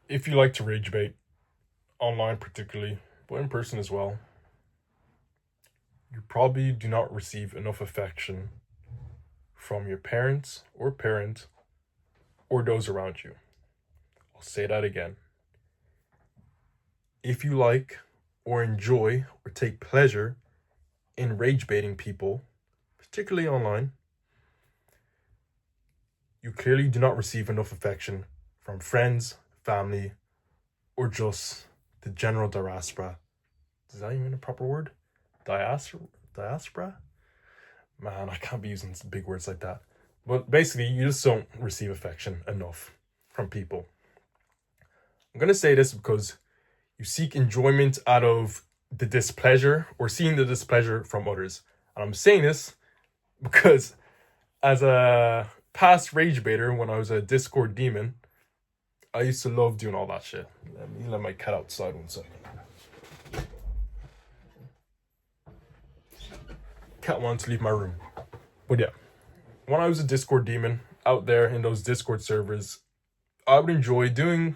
If you like to rage bait, online particularly, but in person as well, you probably do not receive enough affection from your parents or parent or those around you. I'll say that again. If you like or enjoy or take pleasure in rage baiting people, particularly online, you clearly do not receive enough affection from friends, family, or just the general diaspora. Is that even a proper word? Diaspora? Diaspora? Man, I can't be using big words like that. But basically, you just don't receive affection enough from people. I'm going to say this because you seek enjoyment out of the displeasure or seeing the displeasure from others. And I'm saying this because as a past rage baiter, when I was a Discord demon, I used to love doing all that shit. Let me let my cat outside 1 second. Cat wanted to leave my room. But yeah, when I was a Discord demon out there in those Discord servers, I would enjoy dabbling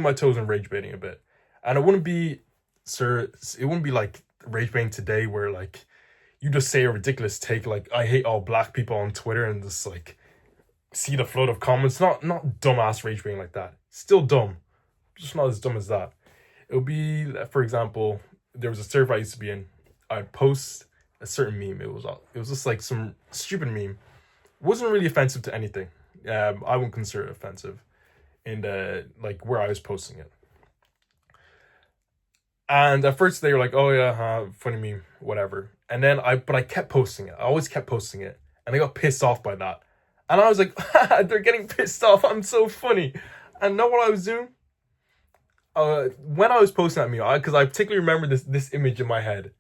my toes in rage baiting a bit. And it wouldn't be, it wouldn't be like rage baiting today where like you just say a ridiculous take like I hate all black people on Twitter and just like see the flood of comments. Not dumbass rage baiting like that. Still dumb, just not as dumb as that. It would be, for example, there was a server I used to be in. I'd post a certain meme. It was just like some stupid meme. It wasn't really offensive to anything. I wouldn't consider it offensive in the like where I was posting it. And at first they were like, "Oh yeah, funny meme, whatever." And then I kept posting it. I always kept posting it, and I got pissed off by that. And I was like, "They're getting pissed off. I'm so funny." And know what I was doing? When I was posting that meme, because I particularly remember this image in my head.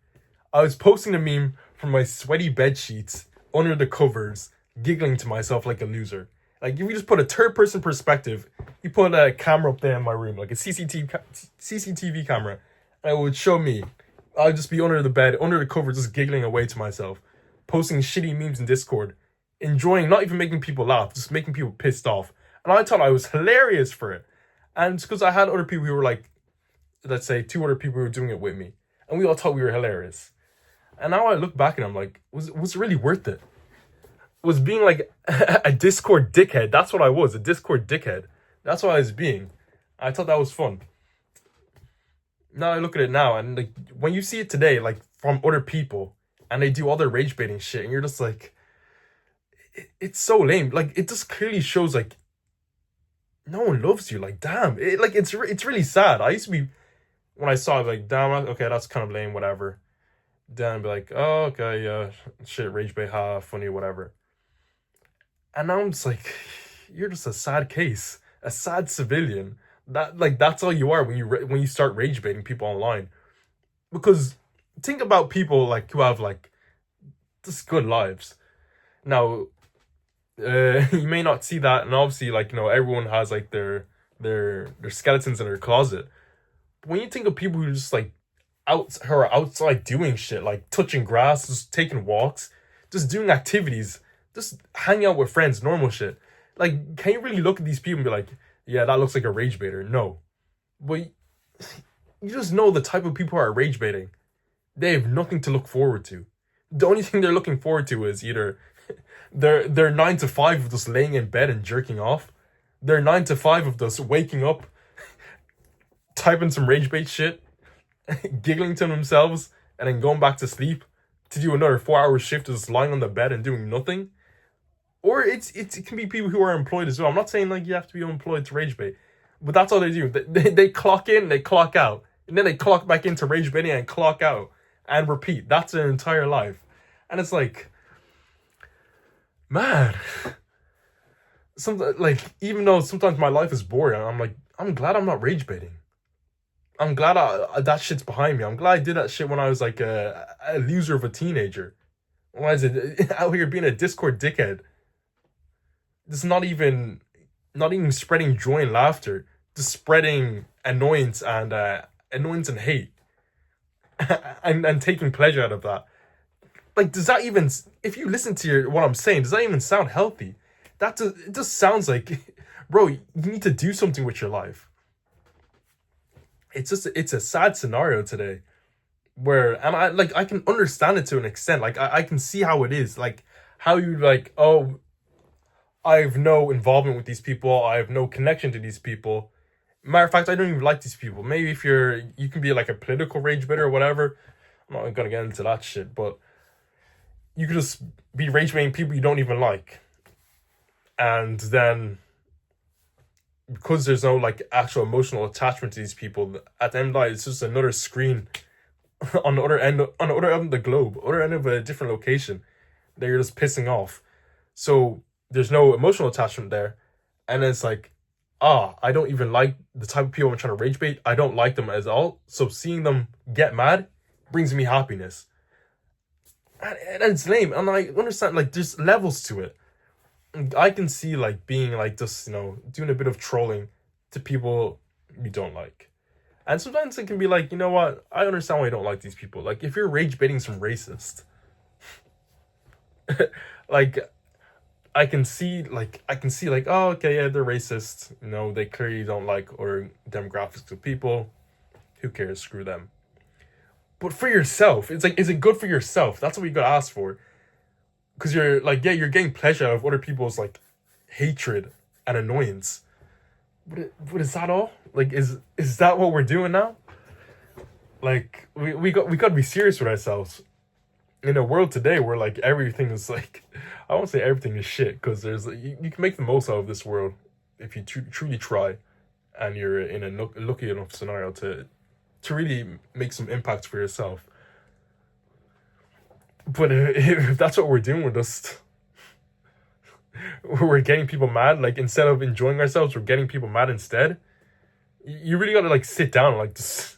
I was posting a meme from my sweaty bed sheets under the covers, giggling to myself like a loser. Like if you just put a third person perspective, you put a camera up there in my room, like a CCTV camera, and it would show me. I'd just be under the bed, under the covers, just giggling away to myself, posting shitty memes in Discord, enjoying, not even making people laugh, just making people pissed off. And I thought I was hilarious for it. And it's because I had other people who were like, let's say two other people who were doing it with me. And we all thought we were hilarious. And now I look back and I'm like, was it really worth it? Was being like a Discord dickhead. That's what I was, a Discord dickhead. That's what I was being. I thought that was fun. Now I look at it now and like when you see it today, like from other people, and they do all their rage baiting shit, and you're just like, it's so lame. Like it just clearly shows like no one loves you. Like damn, it's really sad. I used to be when I saw it like damn, okay, that's kind of lame, whatever. Then I'd be like, oh okay, yeah, shit, rage bait, ha, funny, whatever. And now I'm just like, you're just a sad case, a sad civilian. That's all you are when when you start rage baiting people online. Because think about people like who have like just good lives. Now, you may not see that, and obviously, like everyone has like their skeletons in their closet. But when you think of people who just like who are outside doing shit, like touching grass, just taking walks, just doing activities, just hanging out with friends, normal shit. Like, can you really look at these people and be like, yeah, that looks like a rage baiter? No. But you just know the type of people who are rage baiting. They have nothing to look forward to. The only thing they're looking forward to is either their 9 to 5 of just laying in bed and jerking off, their 9 to 5 of just waking up, typing some rage bait shit, giggling to themselves, and then going back to sleep to do another 4 hour shift just lying on the bed and doing nothing. Or it can be people who are employed as well. I'm not saying like you have to be unemployed to rage bait, but that's all they do. They clock in, they clock out, and then they clock back into rage baiting and clock out and repeat. That's their entire life, and it's like, man, some like even though sometimes my life is boring, I'm like, I'm glad I'm not rage baiting. I'm glad that shit's behind me. I'm glad I did that shit when I was like a loser of a teenager. Why is it out here being a Discord dickhead? It's not even spreading joy and laughter, just spreading annoyance and hate, and taking pleasure out of that. Like, does that even? If you listen to what I'm saying, does that even sound healthy? It just sounds like, bro, you need to do something with your life. it's a sad scenario today where, and I can understand it to an extent. Like I can see how it is. Like how you like, oh, I have no involvement with these people. I have no connection to these people. Matter of fact, I don't even like these people. Maybe if you can be like a political rage bitter or whatever. I'm not gonna get into that shit, but you could just be rage baiting people you don't even like, and then because there's no like actual emotional attachment to these people, at the end of the night, it's just another screen on the other end of the globe, other end of a different location that you're just pissing off. So there's no emotional attachment there, and it's like, I don't even like the type of people I'm trying to rage bait. I don't like them at all. So seeing them get mad brings me happiness, and it's lame. And I understand like there's levels to it. I can see like being like just doing a bit of trolling to people you don't like. And sometimes it can be like, you know what? I understand why you don't like these people. Like, if you're rage baiting some racist, like, I can see, oh, okay, yeah, they're racist. They clearly don't like other demographics of people. Who cares? Screw them. But for yourself, it's like, is it good for yourself? That's what you gotta ask for. Because you're like, yeah, you're getting pleasure out of other people's like hatred and annoyance. But is that all? Like, is that what we're doing now? Like, we got to be serious with ourselves. In a world today where like everything is like, I won't say everything is shit, because there's you can make the most out of this world if you truly try, and you're in a lucky enough scenario to really make some impact for yourself. But if that's what we're doing, we're getting people mad. Like, instead of enjoying ourselves, we're getting people mad instead. You really gotta like sit down, like just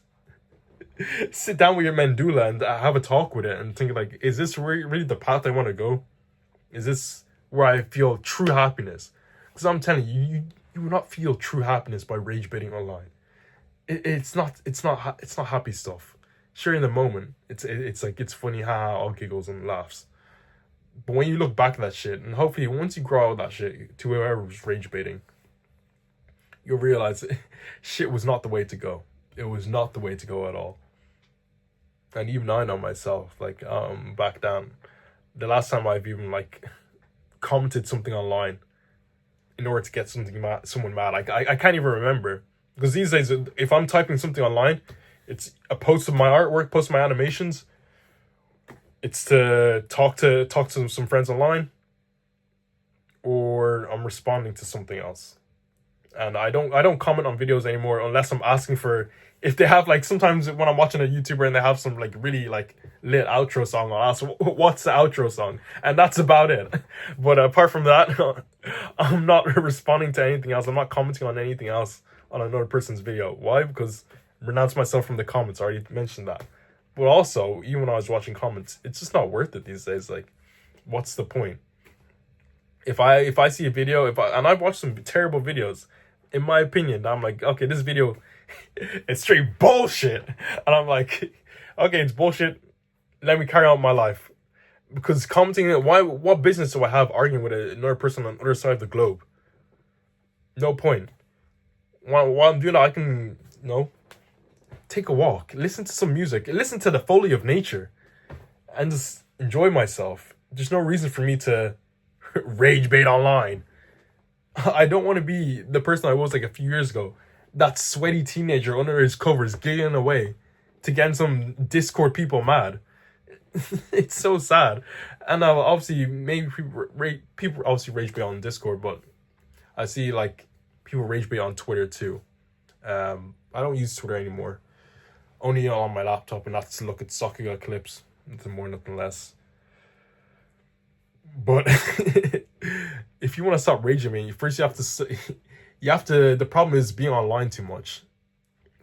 sit down with your mandula and have a talk with it and think like, is this really the path I want to go? Is this where I feel true happiness? Because I'm telling you, you will not feel true happiness by rage baiting online. It's not happy stuff. Sure, in the moment, it's like, it's funny, haha, all giggles and laughs. But when you look back at that shit, and hopefully once you grow out of that shit to whoever was rage baiting, you'll realize shit was not the way to go. It was not the way to go at all. And even I know myself, like, back down, the last time I've even like commented something online in order to get someone mad, I can't even remember. Because these days, if I'm typing something online, it's a post of my artwork, post of my animations. It's to talk to some friends online, or I'm responding to something else. And I don't comment on videos anymore unless I'm asking for, if they have like, sometimes when I'm watching a YouTuber and they have some like really like lit outro song, I'll ask, what's the outro song? And that's about it. But apart from that, I'm not responding to anything else. I'm not commenting on anything else on another person's video. Why? Because renounce myself from the comments. I already mentioned that. But also, even when I was watching comments, it's just not worth it these days. Like, what's the point? If I see a video, and I've watched some terrible videos, in my opinion, I'm like, okay, this video, it's straight bullshit. And I'm like, okay, it's bullshit. Let me carry on my life. Because commenting, what business do I have arguing with another person on the other side of the globe? No point. While I'm doing that, I can, take a walk, listen to some music, listen to the foley of nature, and just enjoy myself. There's no reason for me to rage bait online. I don't want to be the person I was like a few years ago, that sweaty teenager under his covers giggling away to get some Discord people mad. It's so sad. And obviously, maybe people obviously rage bait on Discord, but I see like people rage bait on Twitter too. I don't use Twitter anymore. Only on my laptop, and that's to look at Sakuga clips. Nothing more, nothing less. But if you want to stop raging, man, first you have to. The problem is being online too much,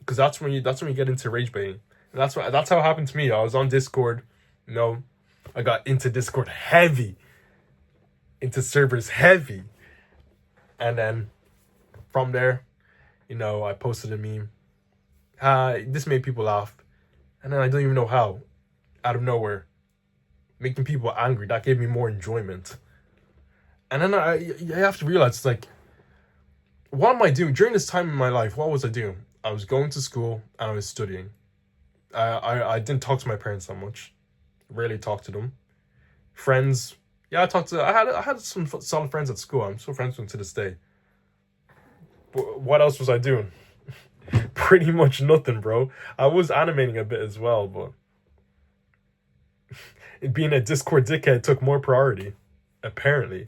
because that's when you get into rage baiting. And that's how it happened to me. I was on Discord, I got into Discord heavy, into servers heavy, and then from there, I posted a meme. This made people laugh, and then I don't even know how, out of nowhere, making people angry. That gave me more enjoyment. And then you have to realize, it's like, what am I doing during this time in my life? What was I doing? I was going to school and I was studying. I didn't talk to my parents that much. Rarely talked to them. Friends, yeah, I had some solid friends at school. I'm still friends with them to this day. But what else was I doing? Pretty much nothing, bro. I was animating a bit as well, but being a Discord dickhead took more priority, apparently.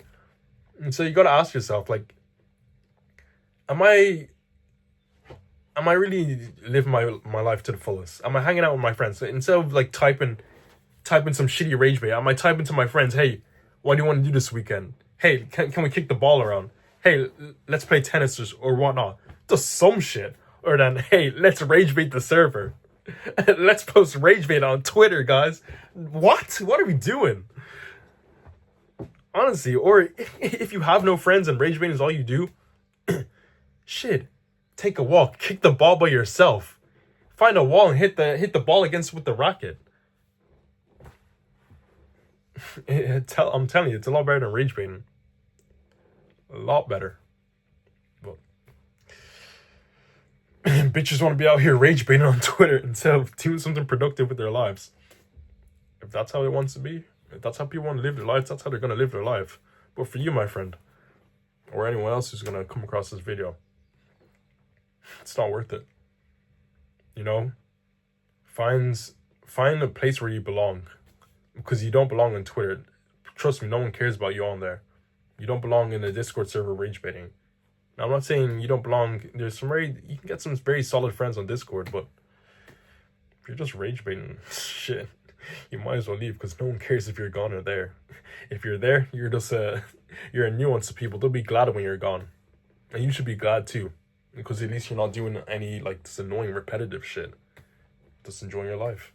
And so you gotta ask yourself, like, am I really living my life to the fullest? Am I hanging out with my friends? So instead of like typing some shitty rage bait, am I typing to my friends, hey, what do you want to do this weekend? Hey, can we kick the ball around? Hey, let's play tennis or whatnot. Just some shit. Or then, hey, let's rage bait the server. Let's post rage bait on Twitter, guys. What are we doing? Honestly, or if you have no friends and rage bait is all you do, shit, take a walk, kick the ball by yourself, find a wall and hit the ball against with the racket. I'm telling you, it's a lot better than rage baiting. A lot better. But bitches want to be out here rage baiting on Twitter instead of doing something productive with their lives. If that's how it wants to be, if that's how people want to live their lives, that's how they're going to live their life. But for you, my friend, or anyone else who's going to come across this video, it's not worth it. You know, find a place where you belong, because you don't belong on Twitter. Trust me, no one cares about you on there. You don't belong in a Discord server rage baiting. Now, I'm not saying you don't belong. You can get some very solid friends on Discord, but if you're just rage baiting, shit, you might as well leave, because no one cares if you're gone or there. If you're there, you're just you're a nuisance to people. They'll be glad when you're gone, and you should be glad too, because at least you're not doing any like this annoying repetitive shit. Just enjoying your life.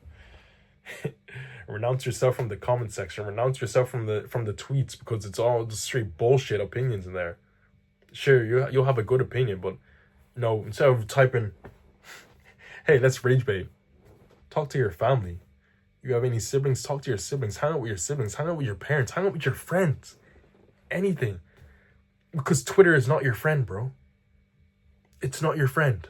Renounce yourself from the comment section. Renounce yourself from the tweets, because it's all just straight bullshit opinions in there. Sure, you'll have a good opinion, but no, instead of typing, hey, let's rage bait, talk to your family. You have any siblings, talk to your siblings. Hang out with your siblings. Hang out with your parents. Hang out with your friends. Anything. Because Twitter is not your friend, bro. It's not your friend.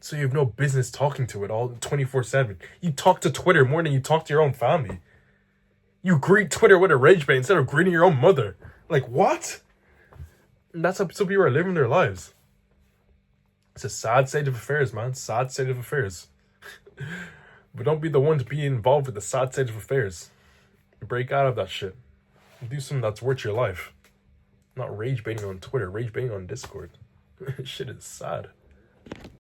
So you have no business talking to it all 24/7. You talk to Twitter more than you talk to your own family. You greet Twitter with a rage bait instead of greeting your own mother. Like, what? And that's how some people are living their lives. It's a sad state of affairs, man. Sad state of affairs. But don't be the one to be involved with the sad state of affairs. Break out of that shit. Do something that's worth your life. Not rage baiting on Twitter, rage baiting on Discord. Shit is sad.